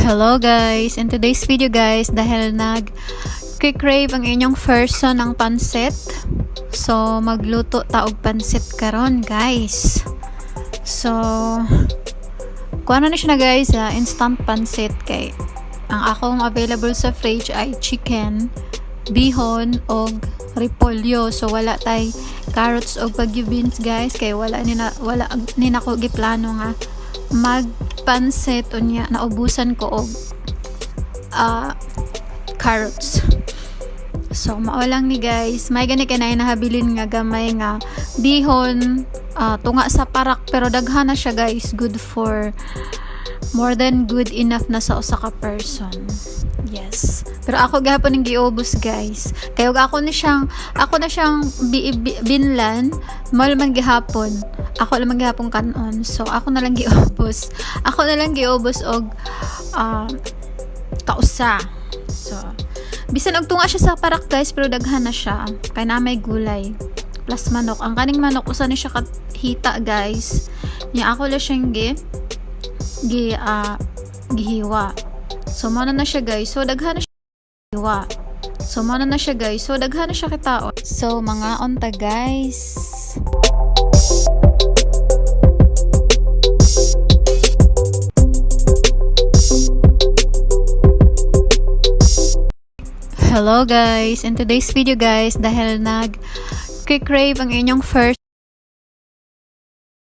Hello guys! In today's video guys, dahil nag-crave ang inyong person ng pansit, so magluto taog pansit karon guys. So kuha na siya na guys, instant pansit kay ang akong available sa fridge ay chicken, bihon og repolyo. So wala tay carrots og bagyo beans guys kay wala ni nako giplano nga magpansit unya naubusan ko og carrots. So mao lang ni guys, may gani kanay nahabilin nga gamay nga bihon, tunga sa parak pero daghan na siya guys, good for more than good enough na sa usa ka person. Yes. Pero ako gihapon ning giubos guys. Kaya ako na siyang binlan, mal man gihapon. Ako lang gihapon kanon. So ako na lang giubos. Ako na lang giubos og kausa. So bisan og tunga siya sa parak guys, pero daghan na siya. Kay na may gulay plus manok. Ang kaning manok usa ni siya kahita guys. Nya ako lang siyang gihiwa. So mana na siya guys. So daghan na siya hiwa. So mana na siya guys. So daghan na siya kitaon. So mga onta guys. Hello guys. In today's video guys, dahil nag-crave ang inyong first